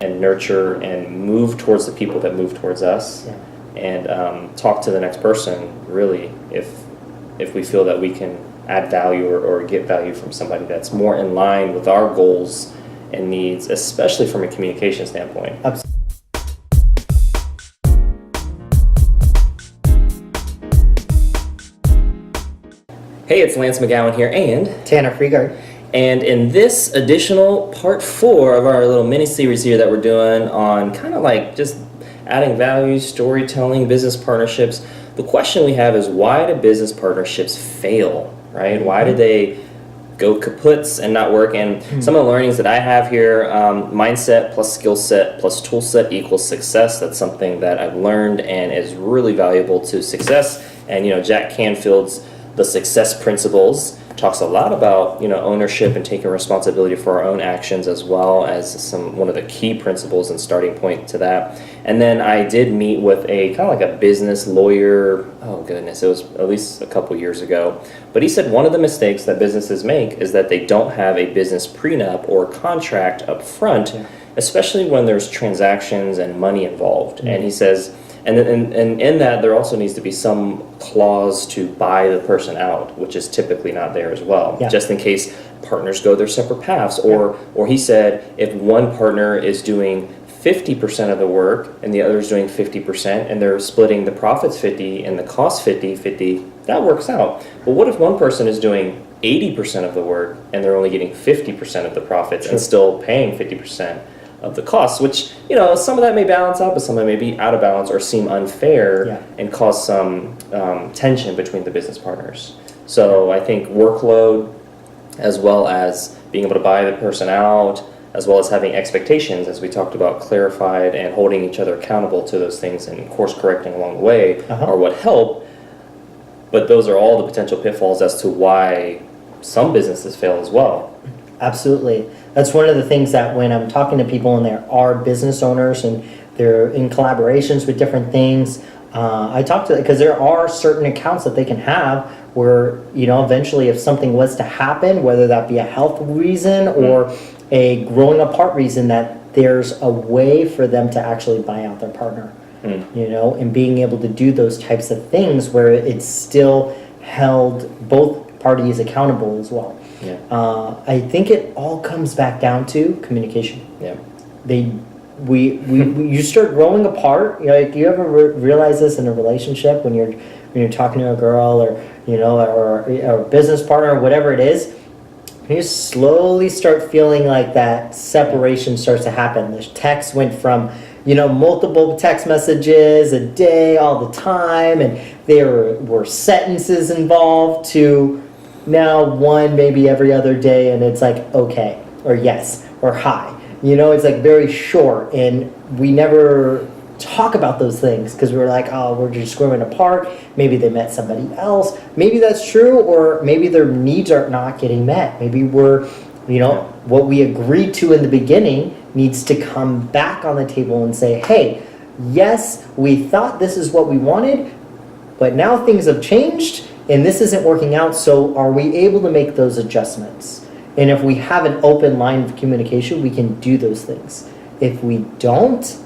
and nurture and move towards the people that move towards us, and talk to the next person, really, if we feel that we can add value or get value from somebody that's more in line with our goals and needs, especially from a communication standpoint. Absolutely. Hey, it's Lance McGowan here and Tanner Freegard. And in this additional part 4 of our little mini-series here that we're doing on kind of like just adding value, storytelling, business partnerships, the question we have is, why do business partnerships fail, right? Why do they go kaputs and not work? And some of the learnings that I have here, mindset plus skill set plus tool set equals success. That's something that I've learned and is really valuable to success. And, Jack Canfield's The Success Principles talks a lot about, ownership and taking responsibility for our own actions, as well as one of the key principles and starting point to that. And then I did meet with a kind of like a business lawyer. Oh goodness, it was at least a couple years ago. But he said one of the mistakes that businesses make is that they don't have a business prenup or contract up front, especially when there's transactions and money involved. And he says, and in that, there also needs to be some clause to buy the person out, which is typically not there as well, just in case partners go their separate paths. Or he said, if one partner is doing 50% of the work and the other is doing 50%, and they're splitting the profits 50 and the cost 50, that works out. But what if one person is doing 80% of the work and they're only getting 50% of the profits and still paying 50% of the costs, which, some of that may balance out, but some of it may be out of balance or seem unfair and cause some tension between the business partners. So I think workload, as well as being able to buy the person out, as well as having expectations, as we talked about, clarified and holding each other accountable to those things and course correcting along the way are what help. But those are all the potential pitfalls as to why some businesses fail as well. Absolutely. That's one of the things that when I'm talking to people and there are business owners and they're in collaborations with different things, I talk to them because there are certain accounts that they can have where, eventually if something was to happen, whether that be a health reason or a growing apart reason, that there's a way for them to actually buy out their partner, and being able to do those types of things where it's still held both parties accountable as well. I think it all comes back down to communication. You start growing apart. Do you ever realize this in a relationship when you're talking to a girl or or a business partner or whatever it is? You slowly start feeling like that separation starts to happen. The text went from multiple text messages a day all the time, and there were sentences involved, to now one maybe every other day, and it's like okay or yes or hi. It's like very short, and we never talk about those things because we're like, oh, we're just growing apart. Maybe they met somebody else. Maybe that's true, or maybe their needs are not getting met. Maybe we're, what we agreed to in the beginning needs to come back on the table and say, hey, yes, we thought this is what we wanted, but now things have changed and this isn't working out, so are we able to make those adjustments? And if we have an open line of communication, we can do those things. If we don't,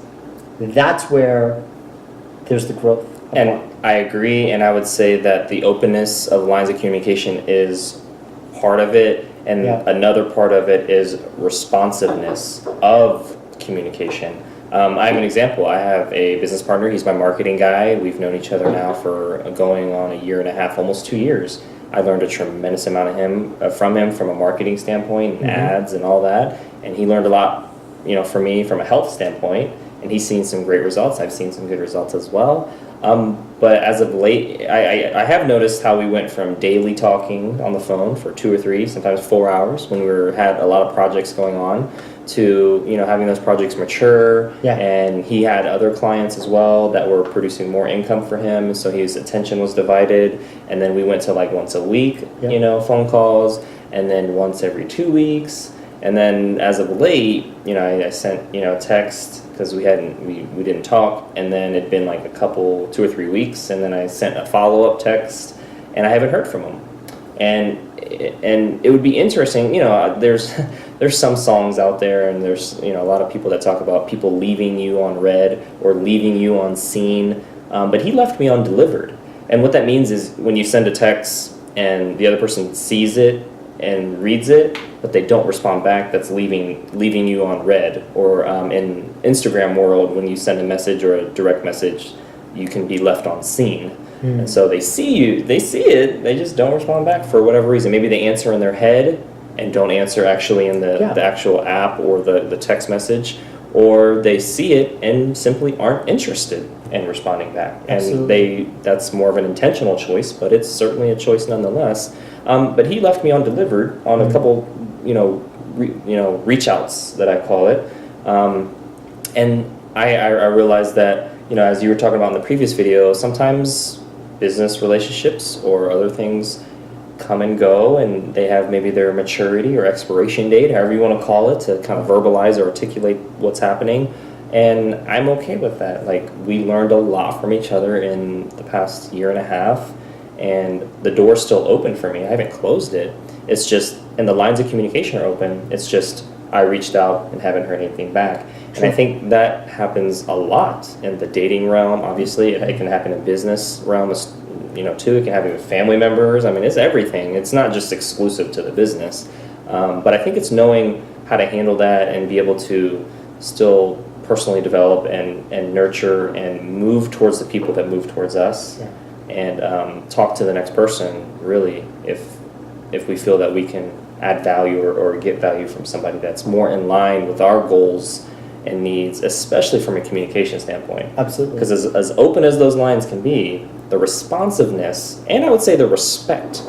that's where there's the growth. And I agree, and I would say that the openness of lines of communication is part of it, and another part of it is responsiveness of communication. I have an example. I have a business partner. He's my marketing guy. We've known each other now for going on 1.5 years, almost 2 years. I learned a tremendous amount from him from a marketing standpoint and ads and all that. And he learned a lot, from me from a health standpoint. And he's seen some great results. I've seen some good results as well. But as of late, I have noticed how we went from daily talking on the phone for 2 or 3, sometimes 4 hours when we had a lot of projects going on, to having those projects mature. And he had other clients as well that were producing more income for him, so his attention was divided. And then we went to like once a week, phone calls, and then once every 2 weeks. And then as of late, I sent text because we didn't talk, and then it'd been like 2 or 3 weeks, and then I sent a follow-up text, and I haven't heard from him. And it would be interesting, there's there's some songs out there, and there's a lot of people that talk about people leaving you on read or leaving you on seen, but he left me on delivered. And what that means is when you send a text and the other person sees it and reads it, but they don't respond back, that's leaving you on read. Or in Instagram world, when you send a message or a direct message, you can be left on seen. And so they see it, they just don't respond back for whatever reason. Maybe they answer in their head and don't answer actually in the actual app or the text message, or they see it and simply aren't interested in responding back. Absolutely. And that's more of an intentional choice, but it's certainly a choice nonetheless. But he left me on delivered on a couple, reach outs that I call it. And I realized that, as you were talking about in the previous video, sometimes business relationships or other things come and go, and they have maybe their maturity or expiration date, however you want to call it, to kind of verbalize or articulate what's happening. And I'm okay with that. Like, we learned a lot from each other in the past year and a half, and the door's still open for me. I haven't closed it. It's just, and the lines of communication are open. It's just, I reached out and haven't heard anything back. And I think that happens a lot in the dating realm. Obviously, it can happen in business realm, too. It can happen with family members. I mean, it's everything. It's not just exclusive to the business. But I think it's knowing how to handle that and be able to still personally develop and nurture and move towards the people that move towards us, and talk to the next person, really, if we feel that we can add value or get value from somebody that's more in line with our goals and needs, especially from a communication standpoint. Absolutely. Because as open as those lines can be, the responsiveness, and I would say the respect,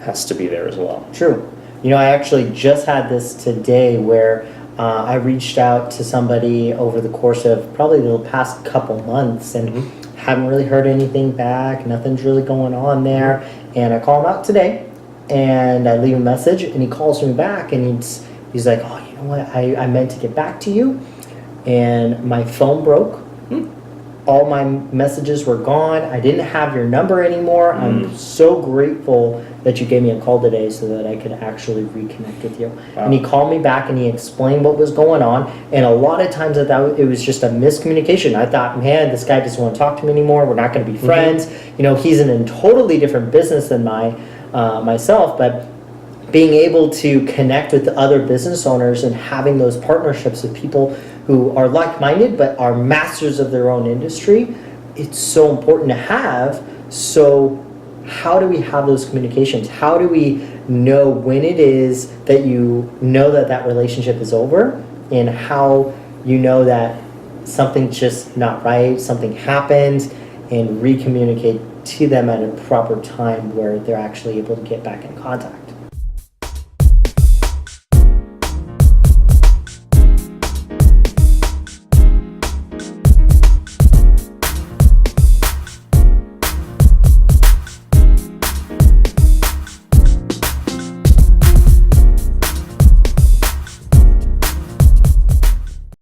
has to be there as well. True. I actually just had this today where I reached out to somebody over the course of probably the past couple months and haven't really heard anything back. Nothing's really going on there. And I call him out today and I leave a message, and he calls me back, and he's like, oh, you know what? I meant to get back to you, and my phone broke. All my messages were gone. I didn't have your number anymore. I'm so grateful that you gave me a call today so that I could actually reconnect with you. Wow. And he called me back and he explained what was going on. And a lot of times I thought it was just a miscommunication. I thought, man, this guy doesn't want to talk to me anymore. We're not going to be friends. He's in a totally different business than myself, but being able to connect with other business owners and having those partnerships with people who are like-minded but are masters of their own industry, it's so important to have. So how do we have those communications? How do we know when it is that you know that relationship is over, and how you know that something's just not right, something happened, and recommunicate to them at a proper time where they're actually able to get back in contact?